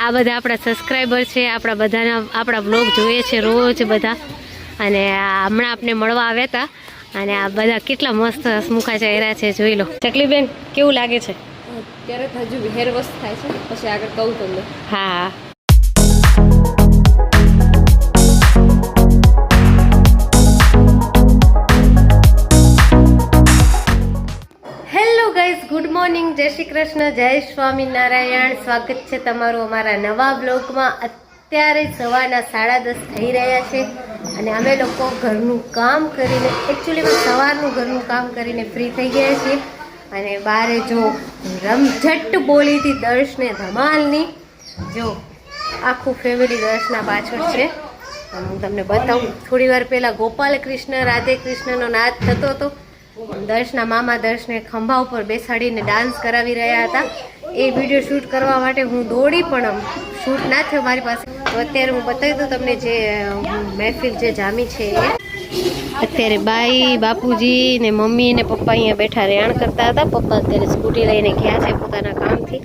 આ બધા આપણા સબસ્ક્રાઈબર છે, આપણા બધાના આપણા બ્લોગ જોઈએ છે રોજ બધા, અને હમણાં આપણે મળવા આવ્યા હતા, અને આ બધા કેટલા મસ્ત હસમુખા ચહેરા છે, જોઈ લો. ચકલીબેન કેવું લાગે છે? અત્યારે હજુ હેર વોશ થાય છે, પછી આગળ કહું તમને. હા. હેલો ગાઈઝ, ગુડ મોર્નિંગ, જય શ્રી કૃષ્ણ, જય સ્વામિનારાયણ. સ્વાગત છે તમારું અમારા નવા બ્લોગમાં. અત્યારે સવારના 10:30 થઈ રહ્યા છે, અને અમે લોકો ઘરનું કામ કરીને, એકચ્યુઅલીમાં સવારનું ઘરનું કામ કરીને ફ્રી થઈ ગયા છીએ, અને બારે જો રમઝટ બોલી હતી દર્શને ધમાલની. જો આખું ફેમિલી દર્શના પાછળ છે. હું તમને બતાવું. થોડી વાર પહેલાં ગોપાલ કૃષ્ણ રાધે કૃષ્ણનો નાદ થતો હતો. દર્શના મામા દર્શને ખંભા ઉપર બેસાડીને ડાન્સ કરાવી રહ્યા હતા. એ વિડીયો શૂટ કરવા માટે હું દોડી, પણ શૂટ ના થયો મારી પાસે. તો અત્યારે હું બતાવી દઉં તમને જે મહેફિલ જે જામી છે એ. અત્યારે બાઈ, બાપુજી ને મમ્મી ને પપ્પા અહીંયા બેઠા રેણ કરતા હતા. પપ્પા અત્યારે સ્કૂટી લઈને ગયા છે પોતાના કામથી.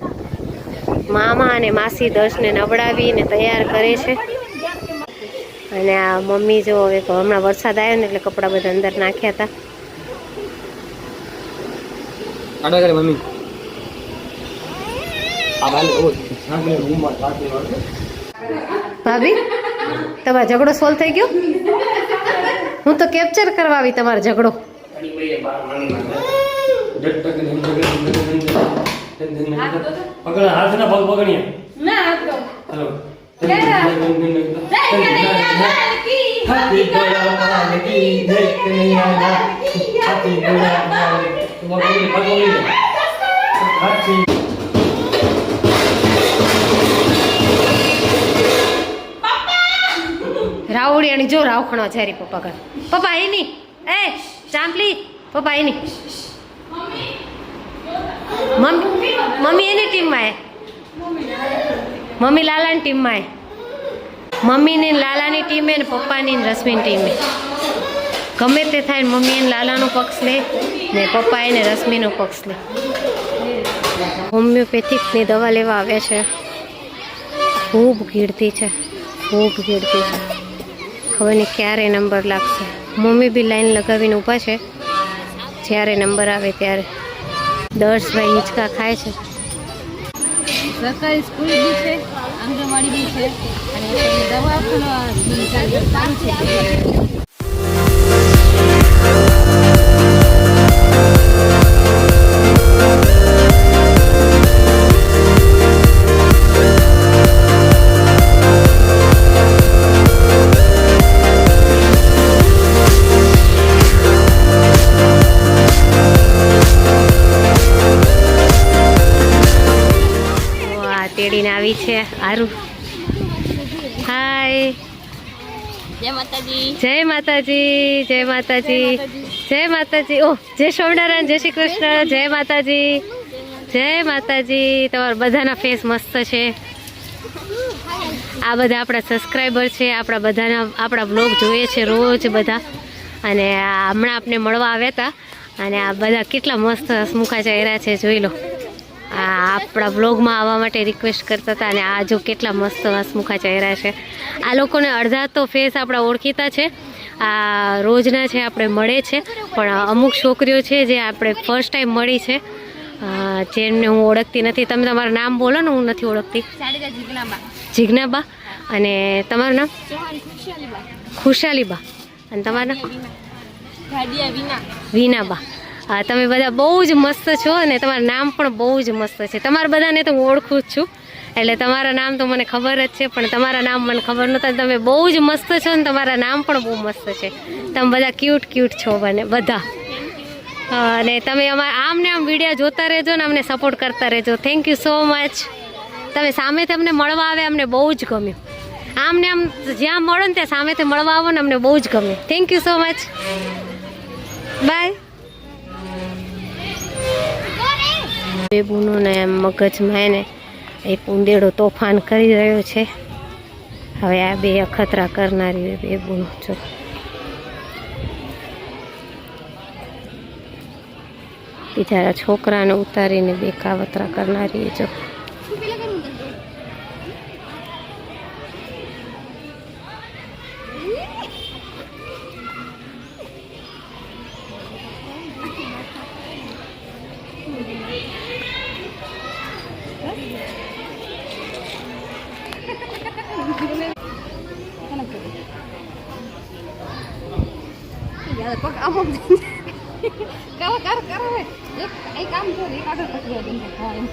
મામા અને માસી દર્શને નવડાવીને તૈયાર કરે છે, અને આ મમ્મી જો હવે હમણાં વરસાદ આવ્યો ને એટલે કપડાં બધા અંદર નાખ્યા હતા. મમ્મી ભાભી, તમારો ઝઘડો સોલ્વ થઈ ગયો? હું તો કેપ્ચર કરવા આવી તમારો ઝઘડો. રાવડિયાની જો રાવખણો છેરી પપ્પા કર. પપ્પા અહીં નહીં, એ ચાંપલી, પપ્પા અહીં નહીં. મમ્મી એની ટીમમાં એ, મમ્મી લાલાની ટીમમાં એ. મમ્મીની લાલાની ટીમે ને પપ્પાની ને રશ્મિની ટીમે. ગમે તે થાય ને મમ્મી એને લાલાનો પક્ષ લે ને પપ્પા એને રશ્મિનો પક્ષ લે. હોમિયોપેથિકની દવા લેવા આવ્યા છે. ખૂબ ગીડતી છે, ખૂબ ગીડતી છે. ખબર નહીં ક્યારે નંબર લાગશે. મમ્મી બી લાઈન લગાવીને ઊભા છે, જ્યારે નંબર આવે ત્યારે. દર્શભાઈ હિંચકા ખાય છે. સરકારી સ્કૂલ બી છે, આંગણવાડી બી છે, અને દવાખાનું સારું છે. તેડીને આવી છે આરું. હાય, જય માતાજી, જય માતાજી, જય માતાજી, જય માતાજી. ઓહ, જય સ્વામિનારાયણ, જય શ્રી કૃષ્ણ, જય માતાજી, જય માતાજી. તમારા બધાના ફેસ મસ્ત છે. આ બધા આપણા સબસ્ક્રાઈબર છે, આપણા બધાના આપણા બ્લોગ જોઈએ છે રોજ બધા, અને હમણાં આપણે મળવા આવ્યા હતા, અને આ બધા કેટલા મસ્ત હસમુખા ચહેરા છે, જોઈ લો. આપણા બ્લોગમાં આવવા માટે રિક્વેસ્ટ કરતા હતા, અને આ જો કેટલા મસ્ત હસમુખા ચહેરા છે. આ લોકોને અડધા તો ફેસ આપણા ઓળખીતા છે, આ રોજના છે, આપણે મળે છે, પણ અમુક છોકરીઓ છે જે આપણે ફર્સ્ટ ટાઈમ મળી છે, જેમને હું ઓળખતી નથી. તમે તમારું નામ બોલો ને, હું નથી ઓળખતી. જીજ્ઞાબા. અને તમારું નામ? ખુશાલીબા. અને તમારું નામ? વિનાબા. હા, તમે બધા બહુ જ મસ્ત છો, અને તમારું નામ પણ બહુ જ મસ્ત છે. તમારા બધાને તો હું ઓળખું જ છું, એટલે તમારા નામ તો મને ખબર જ છે, પણ તમારા નામ મને ખબર નહોતા. તમે બહુ જ મસ્ત છો, ને તમારા નામ પણ બહુ મસ્ત છે. તમે બધા ક્યુટ ક્યુટ છો બને બધા, અને તમે અમારા આમને આમ વિડીયો જોતા રહેજો ને અમને સપોર્ટ કરતા રહેજો. Thank you so much. તમે સામેથી અમને મળવા આવે, અમને બહુ જ ગમ્યું. આમને આમ જ્યાં મળો ને ત્યાં સામેથી મળવા આવો ને, અમને બહુ જ ગમે. Thank you so much. Bye. બેબુનું ને મગજમાં એને એક ઉંદેડો તોફાન કરી રહ્યો છે. હવે આ બે અખતરા કરનારી બેબુનું જો. બિચારા છોકરાને ઉતારીને બે કાવતરા કરનારી જો. પગ આમ કરો કરો કરો એક કામ કરો એક આગળ પકડી દે હા એમ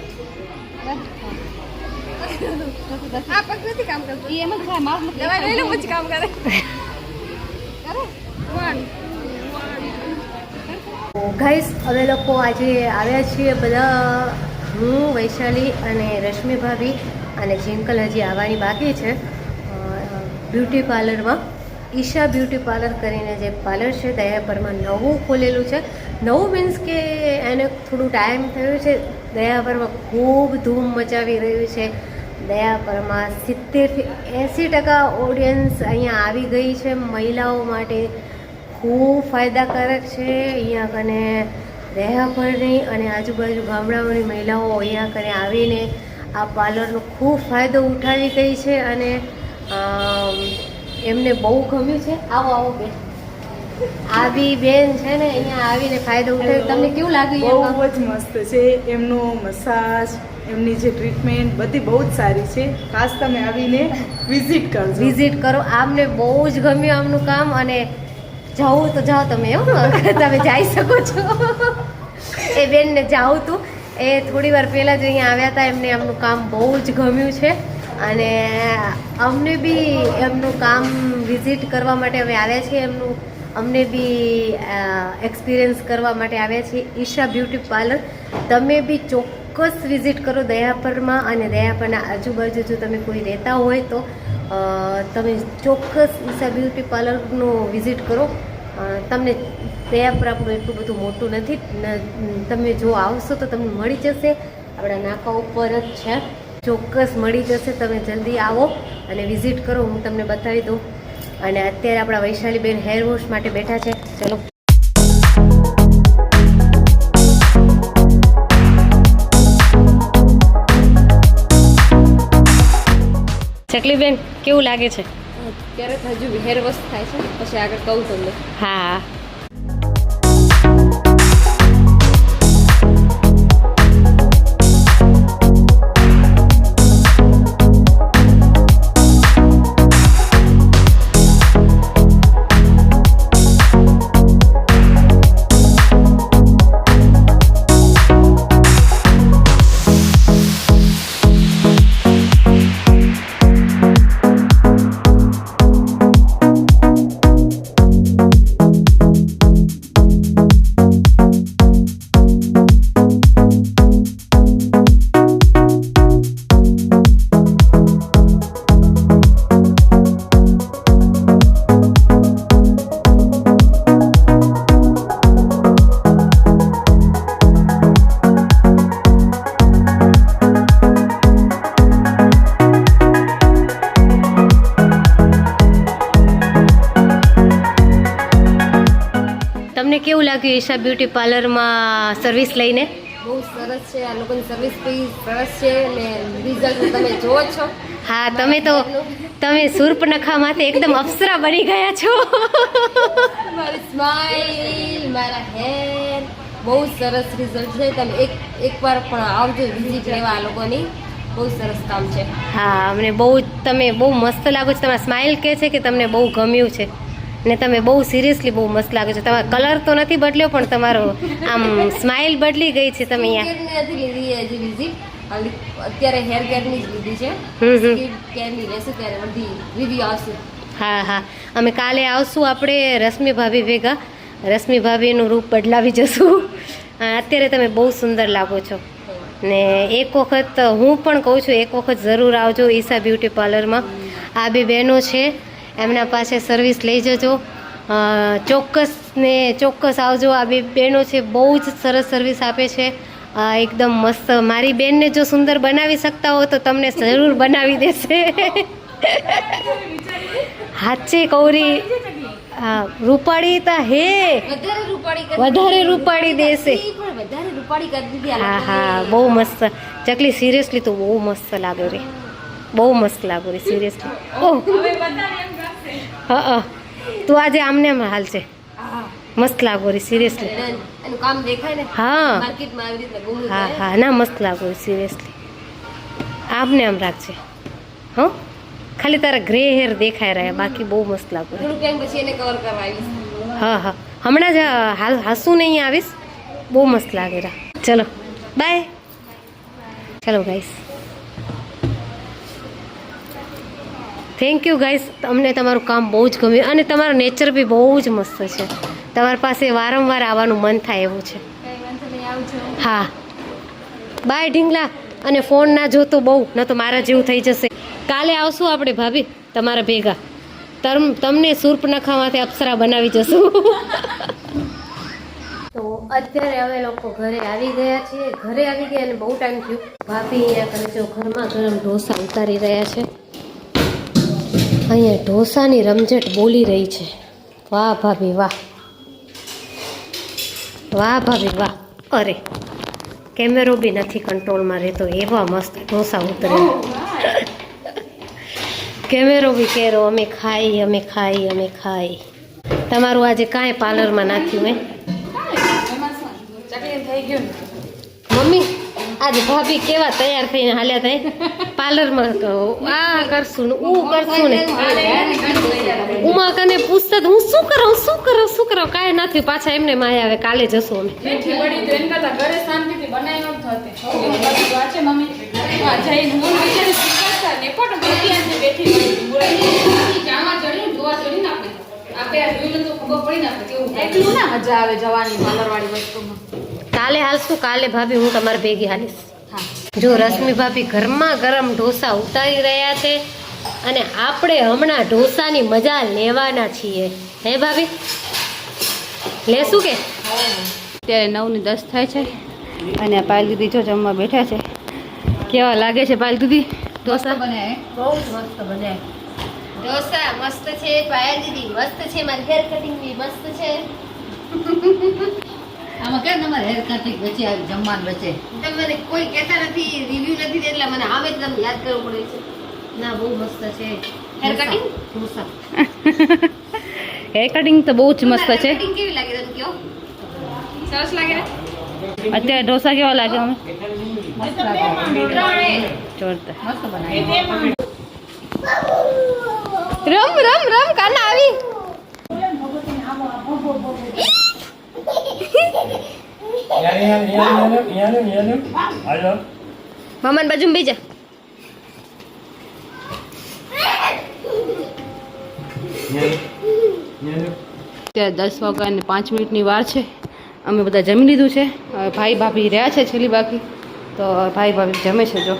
આ પગ નથી કામ કરતો એમ જ થાય માર દવા લઈ લો પછી કામ કરે કરે ગાઈસ અમે લોકો આજે આવ્યા છીએ બધા, હું વૈશાલી અને રશ્મિ ભાભી અને જિંકલ હજી આવવાની બાકી છે બ્યુટી પાર્લરમાં. ઈશા બ્યુટી પાર્લર કરીને જે પાર્લર છે દયાપરમાં નવું ખોલેલું છે. નવું મીન્સ કે એને થોડું ટાઈમ થયું છે. દયાપરમાં ખૂબ ધૂમ મચાવી રહ્યું છે. દયાપરમાં 70-80% ઓડિયન્સ અહીંયા આવી ગઈ છે. મહિલાઓ માટે ખૂબ ફાયદાકારક છે. અહીંયા કને દયાપરની અને આજુબાજુ ગામડાઓની મહિલાઓ અહીંયા કને આવીને આ પાર્લરનો ખૂબ ફાયદો ઉઠાવી ગઈ છે અને એમને બહુ ગમ્યું છે. આવો આવો બેન, આવી બેન છે ને અહીંયા આવીને ફાયદો ઉઠાવી. તમને કેવું લાગ્યું? બહુ જ મસ્ત છે. એમનો મસાજ, એમની જે ટ્રીટમેન્ટ બધી બહુ જ સારી છે. ખાસ તમે આવીને વિઝિટ કરજો. વિઝિટ કરો. આમને બહુ જ ગમ્યું આમનું કામ અને જાઓ તો જાઓ તમે, તમે જઈ શકો છો. એ બેનને જાઉં તું, એ થોડી વાર પહેલાં જ અહીંયા આવ્યા હતા. એમને એમનું કામ બહુ જ ગમ્યું છે અને અમને બી એમનું કામ વિઝિટ કરવા માટે અમે આવ્યા છીએ. અમને બી એક્સપિરિયન્સ કરવા માટે આવ્યા છીએ. ઈશા બ્યુટી પાર્લર તમે બી ચોક્કસ વિઝિટ કરો દયાપરમાં અને દયાપરના આજુબાજુ જો તમે કોઈ રહેતા હોય તો તમે ચોક્કસ ઈશા બ્યુટી પાર્લરનું વિઝિટ કરો. તમને દયાપર આપણું એટલું બધું મોટું નથી. તમે જો આવશો તો તમને મળી જશે. આપણા નાકા ઉપર જ છે. ચોક્કસ મળી જશે. તમે જલ્દી આવો અને વિઝિટ કરો. હું તમને બતાવી દઉં. અને અત્યારે આપણા વૈશાલીબેન હેર વોશ માટે બેઠા છે. ચલો. ચકલીબેન કેવું લાગે છે? ત્યારે હજુ હેર વોશ થાય છે પછી આગળ કહું તમને. હા, તમને કેવું લાગ્યું ઈશા બ્યુટી પાર્લરમાં સર્વિસ લઈને? બહુ સરસ છે. આ લોકોની સર્વિસ બી સરસ છે ને રિઝલ્ટ તમે જોવો છો. હા, તમે સુર્પનખામાંથી એકદમ અપ્સરા બની ગયા છો. મારી સ્માઈલ, મારા હેર બહુ સરસ રિઝલ્ટ છે. તમે એકવાર પણ આવજો વિઝિટ લેવા. આ લોકોની બહુ સરસ કામ છે. હા, અમને તમે બહુ મસ્ત લાગો છો. તમારા સ્માઇલ કહે છે કે તમને બહુ ગમ્યું છે ને તમે બહુ સિરિયસલી બહુ મસ્ત લાગે છે. તમારો કલર તો નથી બદલ્યો પણ તમારો આમ સ્માઇલ બદલી ગઈ છે. તમે અહીંયા નથી લીધી હજી વિઝિટ, અત્યારે હેર કેરની જ લીધી છે. સ્કિન કેરની રહેશે ત્યારે બધી રિવ્યુ આવશે. હા હા, અમે કાલે આવશું આપણે રશ્મિ ભાભી ભેગા. રશ્મિ ભાભીનું રૂપ બદલાવી જશું. અત્યારે તમે બહુ સુંદર લાગો છો ને એક વખત હું પણ કહું છું એક વખત જરૂર આવજો ઈશા બ્યુટી પાર્લરમાં. આ બે બહેનો છે, એમના પાસે સર્વિસ લઈ જજો. ચોક્કસ આવજો. આ બે બહેનો છે બહુ જ સરસ સર્વિસ આપે છે. એકદમ મસ્ત. મારી બેનને જો સુંદર બનાવી શકતા હો તો તમને જરૂર બનાવી દેશે. હાચે કૌરી. હા, રૂપાળી તા હે વધારે રૂપાળી દેશે. હા હા, બહુ મસ્ત. ચકલી સિરિયસલી તો બહુ મસ્ત લાગે રે. બહુ મસ્ત લાગો રે સિરિયસલી. ઓહ હા, તું આજે આમને આમ હાલ છે. મસ્ત લાગો રે સિરિયસલી. એનું કામ દેખાય ને. હા માર્કેટમાં આવી રીતે ગુમ હા હા, ના મસ્ત લાગો રે સિરિયસલી. આમને આમ રાખજે. હો, ખાલી તારા ગ્રે હેર દેખાય રહ્યા, બાકી બહુ મસ્ત લાગો રે. થોડું ટાઈમ પછી એને કવર કરવા આવીશ. હા હા હમણાં જ હાસું નહીં આવીશ, બહુ મસ્ત લાગે રા. ચલો બાય. ચલો ગાઈસ, થેન્ક યુ ગાઈસ. અમને તમારું કામ બહુ જ ગમ્યું અને તમારું નેચર બી બહુ જ મસ્ત છે. તમારી પાસે વારંવાર આવવાનું મન થાય એવું છે. હા બાય ઢીંગલા. અને ફોન ના જોતો બહુ, ન તો મારા જેવું થઈ જશે. કાલે આવશું આપણે ભાભી તમારા ભેગા. તમને સૂર્પનખામાંથી અપ્સરા બનાવી જશું. તો અત્યારે અમે લોકો ઘરે આવી ગયા છીએ. ઘરે આવી ગયા અને બહુ ટાઈમ થયું. ભાભી અહીંયા કરે જો ઘરમાં ગરમ ઢોસા ઉતારી રહ્યા છે. અહીંયા ઢોસાની રમઝટ બોલી રહી છે. વાહ ભાભી વાહ, વાહ ભાભી વાહ. અરે કેમેરો બી નથી કંટ્રોલમાં રહેતો, એવા મસ્ત ઢોસા ઉતરે. કેમેરો બી કેરો અમે ખાઈ અમે ખાઈ અમે ખાઈ. તમારું આજે કાંઈ પાર્લરમાં નાખ્યું મેં મમ્મી? આજે ભાભી કેવા તૈયાર થઈને હાલ્યા થાય પાર્લરમાં. આ કરશું ને ઊ કરશું ને ઉમા કને પૂછતા હું શું કરું કાંઈ નથી. પાછા એમને માયા આવે કાલે જશું અમે. કાલે હાલશું. કાલે ભાભી હું તમારી ભેગી હાલીશ. જો રશ્મિ ભાભી ઘરમાં ગરમ ઢોસા ઉતારી રહ્યા છે અને આપણે હમણાં ઢોસાની મજા લેવાના છીએ. હે ભાભી, લેશું કે? અત્યારે 9:10 થાય છે અને આ પાયલ દીદી જો જમવા બેઠા છે. કેવા લાગે છે પાયલ દીદી ઢોસા? બહુ જ મસ્ત બને ઢોસા. મસ્ત છે પાયલ દીદી, મસ્ત છે. મારી હેર કટિંગ બી મસ્ત છે. આમાં કેમ તમારે હેર કટિંગ બચે, જમવાનું બચે? મને કોઈ કહેતા નથી, રિવ્યુ નથી દે, એટલે મને આવે જ તમને યાદ કરવું પડે છે. ના બહુ મસ્ત છે hair cutting dosa. Hair cutting તો બહુ જ મસ્ત છે. કટિંગ કેવી લાગે તમે કહો? સરસ લાગે ને? અત્યારે ઢોસા કેવા લાગે? અમે જોરદાર મસ્ત બનાવી. રમ રમ રમ કાના આવી. મામાની બાજુ બેજા. અત્યારે 10 વાગ્યાને 5 મિનિટની વાર છે. અમે બધા જમી લીધું છે. હવે ભાઈ ભાભી રહ્યા છે છેલ્લી બાકી, તો ભાઈ ભાભી જમે છે. જો